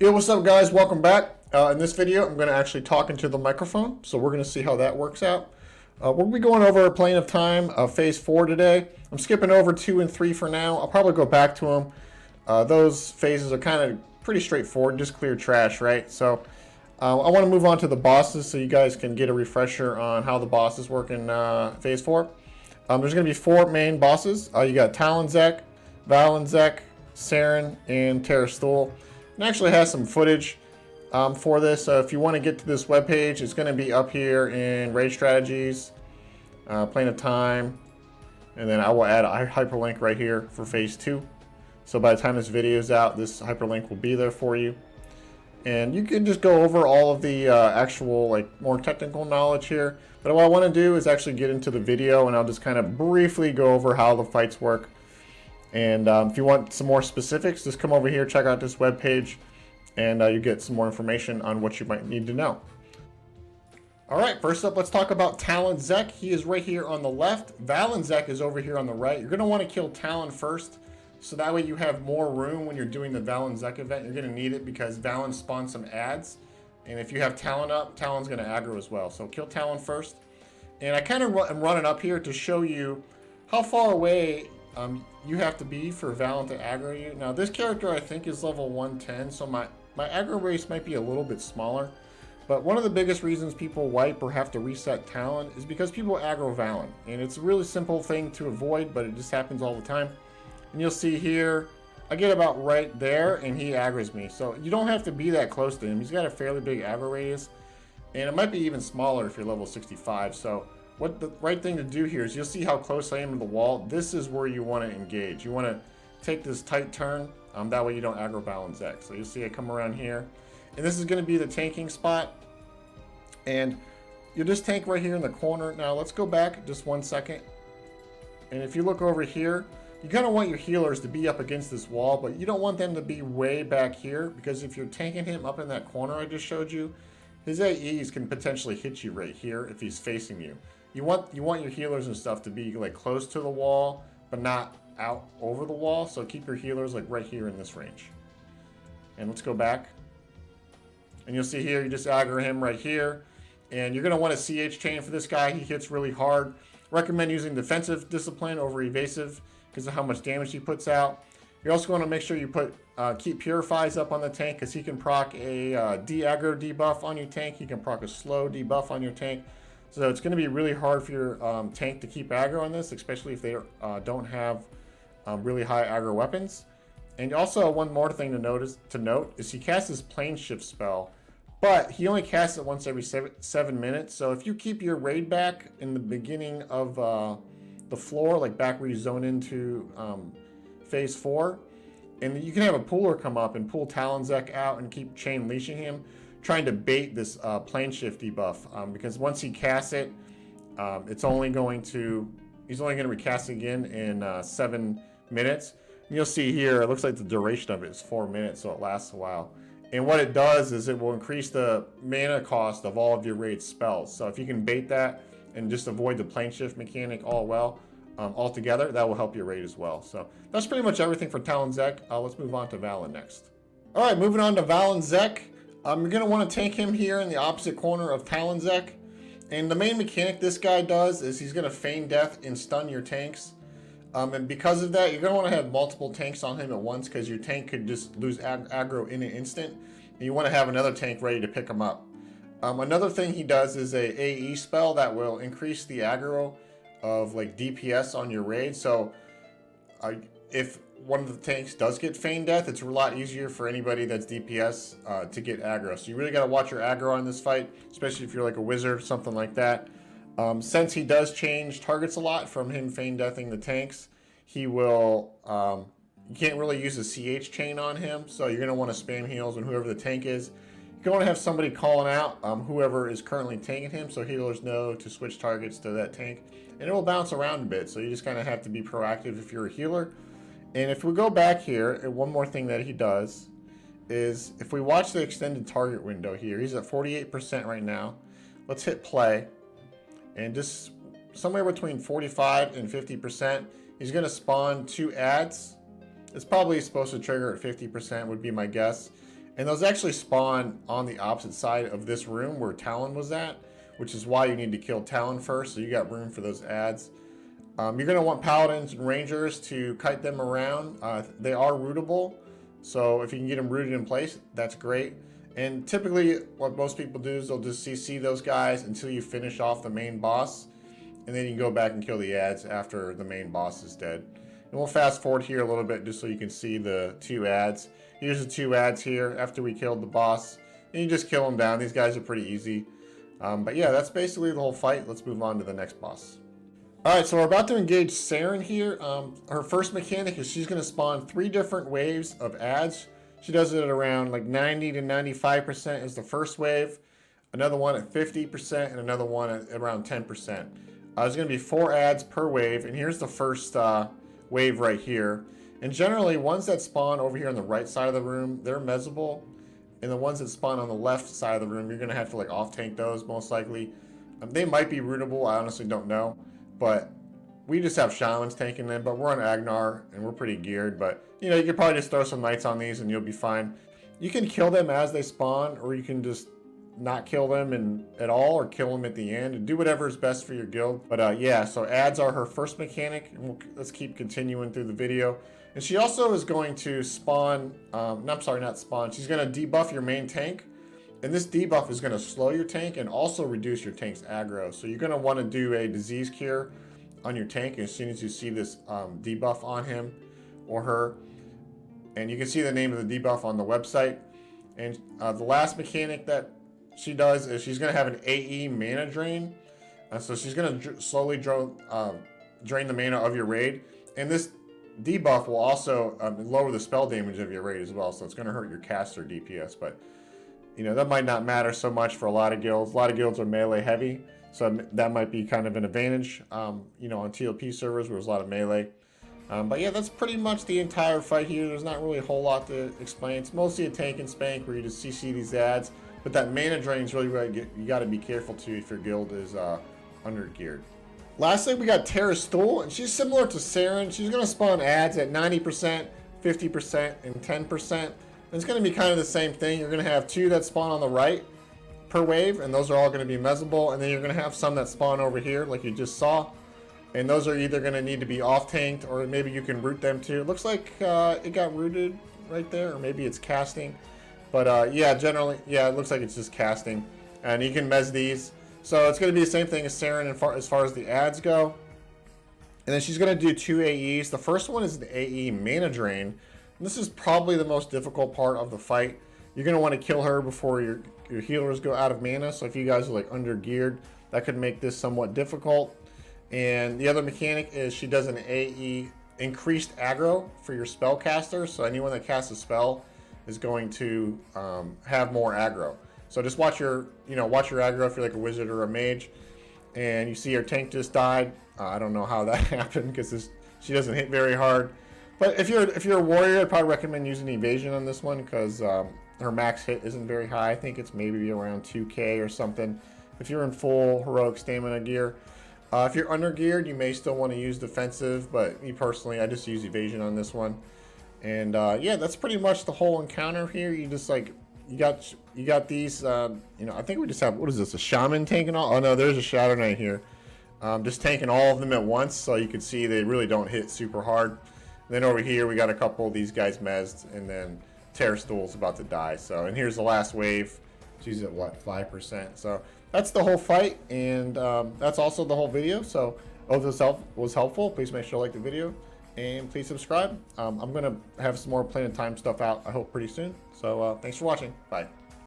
Yo, what's up, guys? Welcome back. In this video, I'm going to actually talk into the microphone, so we're going to see how that works out. We'll be going over Plane of Time, Phase 4 today. I'm skipping over 2 and 3 for now. I'll probably go back to them. Those phases are kind of pretty straightforward, just clear trash, right? So I want to move on to the bosses so you guys can get a refresher on how the bosses work in Phase 4. There's going to be 4 main bosses. You got Tallon Zek, Vallon Zek, Saryrn, and Terris-Thule. It actually has some footage for this. If you want to get to this webpage, it's going to be up here in Raid Strategies, Plane of Time, and then I will add a hyperlink right here for Phase 2. So by the time this video is out, this hyperlink will be there for you. And you can just go over all of the actual, more technical knowledge here. But what I want to do is actually get into the video, and I'll just kind of briefly go over how the fights work. And if you want some more specifics, just come over here, check out this webpage, and you get some more information on what you might need to know. All right, first up, let's talk about Tallon Zek. He is right here on the left. Vallon Zek is over here on the right. You're going to want to kill Tallon first, so that way you have more room when you're doing the Vallon Zek event. You're going to need it because Vallon spawns some ads, and if you have Tallon up, Tallon's going to aggro as well. So kill Tallon first. And I kind of am running up here to show you how far away you have to be for Vallon to aggro you. Now this character I think is level 110, so my aggro base might be a little bit smaller. But one of the biggest reasons people wipe or have to reset Tallon is because people aggro Vallon. And it's a really simple thing to avoid, but it just happens all the time. And you'll see here, I get about right there and he aggroes me. So you don't have to be that close to him. He's got a fairly big aggro radius. And it might be even smaller if you're level 65. So what the right thing to do here is you'll see how close I am to the wall. This is where you want to engage. You want to take this tight turn. That way you don't aggro Vallon Zek. So you'll see I come around here. And this is going to be the tanking spot. And you'll just tank right here in the corner. Now let's go back just 1 second. And if you look over here, you kind of want your healers to be up against this wall, but you don't want them to be way back here, because if you're tanking him up in that corner I just showed you, his AEs can potentially hit you right here if he's facing you. You want your healers and stuff to be like close to the wall, but not out over the wall. So keep your healers like right here in this range. And let's go back. And you'll see here, you just aggro him right here. And you're going to want a CH chain for this guy. He hits really hard. Recommend using defensive discipline over evasive because of how much damage he puts out. You're also going to make sure you put keep purifies up on the tank, because he can proc a de-aggro debuff on your tank. He can proc a slow debuff on your tank. So it's going to be really hard for your tank to keep aggro on this, especially if they don't have really high aggro weapons. And also one more thing to note is he casts his plane shift spell, but he only casts it once every 7 minutes. So if you keep your raid back in the beginning of the floor, like back where you zone into Phase 4, and you can have a pooler come up and pull Tallon Zek out and keep chain leashing him, trying to bait this plane shift debuff, because once he casts it, he's only going to recast it again in 7 minutes. And you'll see here, it looks like the duration of it is 4 minutes, so it lasts a while. And what it does is it will increase the mana cost of all of your raid spells. So if you can bait that and just avoid the plane shift mechanic altogether, that will help your raid as well. So that's pretty much everything for Tallon Zek. Let's move on to Vallon next. All right, moving on to Vallon Zek. You're going to want to tank him here in the opposite corner of Tallon Zek. And the main mechanic this guy does is he's going to feign death and stun your tanks. And because of that, you're going to want to have multiple tanks on him at once, because your tank could just lose aggro in an instant. And you want to have another tank ready to pick him up. Another thing he does is a AE spell that will increase the aggro of like DPS on your raid. So if one of the tanks does get feign death, it's a lot easier for anybody that's DPS to get aggro. So you really got to watch your aggro on this fight, especially if you're like a wizard, something like that. Since he does change targets a lot from him feign deathing the tanks, he will, you can't really use a CH chain on him, so you're going to want to spam heals on whoever the tank is. You're going to have somebody calling out whoever is currently tanking him, so healers know to switch targets to that tank. And it will bounce around a bit, so you just kind of have to be proactive if you're a healer. And if we go back here, and one more thing that he does is, if we watch the extended target window here, he's at 48% right now. Let's hit play. And just somewhere between 45 and 50%, he's going to spawn 2 ads. It's probably supposed to trigger at 50%, would be my guess. And those actually spawn on the opposite side of this room where Tallon was at, which is why you need to kill Tallon first, so you got room for those ads. You're going to want Paladins and Rangers to kite them around. They are rootable, so if you can get them rooted in place, that's great. And typically what most people do is they'll just CC those guys until you finish off the main boss, and then you can go back and kill the ads after the main boss is dead. And we'll fast forward here a little bit just so you can see the 2 ads. Here's the 2 ads here after we killed the boss. And you just kill them down. These guys are pretty easy. But yeah, that's basically the whole fight. Let's move on to the next boss. Alright, so we're about to engage Saryrn here. Her first mechanic is she's going to spawn 3 different waves of ads. She does it at around like 90 to 95% is the first wave. Another one at 50% and another one at around 10%. There's going to be 4 ads per wave. And here's the first wave right here. And generally, ones that spawn over here on the right side of the room, they're mezzable. And the ones that spawn on the left side of the room, you're going to have to like off-tank those most likely. They might be rootable, I honestly don't know. But we just have Shamans tanking them, but we're on Agnar and we're pretty geared. But you know, you could probably just throw some Knights on these and you'll be fine. You can kill them as they spawn, or you can just not kill them at all, or kill them at the end, and do whatever is best for your guild. But yeah, so ads are her first mechanic, and let's keep continuing through the video. And she also is going to spawn, I'm sorry, not spawn, she's going to debuff your main tank, and this debuff is going to slow your tank and also reduce your tank's aggro. So you're going to want to do a disease cure on your tank as soon as you see this debuff on him or her. And you can see the name of the debuff on the website. And the last mechanic that she does is she's going to have an AE mana drain. So she's going to slowly drain the mana of your raid. And this debuff will also lower the spell damage of your raid as well. So it's going to hurt your caster DPS. But, you know, that might not matter so much for a lot of guilds. A lot of guilds are melee heavy. So that might be kind of an advantage, you know, on TOP servers where there's a lot of melee. But yeah, that's pretty much the entire fight here. There's not really a whole lot to explain. It's mostly a tank and spank where you just CC these ads. But that mana drain is really what you got to be careful to if your guild is under geared. Lastly, we got Terris-Thule, and she's similar to Saryrn. She's going to spawn ads at 90%, 50%, and 10%. And it's going to be kind of the same thing. You're going to have 2 that spawn on the right per wave, and those are all going to be mezzable. And then you're going to have some that spawn over here, like you just saw. And those are either going to need to be off-tanked, or maybe you can root them too. It looks like it got rooted right there, or maybe it's casting. But yeah, generally, yeah, it looks like it's just casting. And you can mez these. So it's going to be the same thing as Saryrn as far as the ads go. And then she's going to do 2 AEs. The first one is the AE mana drain. And this is probably the most difficult part of the fight. You're going to want to kill her before your healers go out of mana. So if you guys are like under geared, that could make this somewhat difficult. And the other mechanic is she does an AE increased aggro for your spellcaster. So anyone that casts a spell is going to have more aggro. So just watch your aggro if you're like a wizard or a mage. And you see her tank just died. I don't know how that happened because she doesn't hit very hard. But if you're a warrior, I'd probably recommend using evasion on this one because her max hit isn't very high. I think it's maybe around 2k or something. If you're in full heroic stamina gear. If you're under geared, you may still want to use defensive, but me personally, I just use evasion on this one. And yeah, that's pretty much the whole encounter here. You just like you got these. You know, I think we just have, what is this? A shaman tanking all? Oh no, there's a Shadow Knight here. Just tanking all of them at once, so you can see they really don't hit super hard. And then over here we got a couple of these guys mezzed, and then Terris-Thule's about to die. So, and here's the last wave. She's at what, 5%? So that's the whole fight, and that's also the whole video. So if this was helpful, please make sure to like the video and please subscribe. I'm gonna have some more Planet Time stuff out, I hope, pretty soon. So thanks for watching. Bye.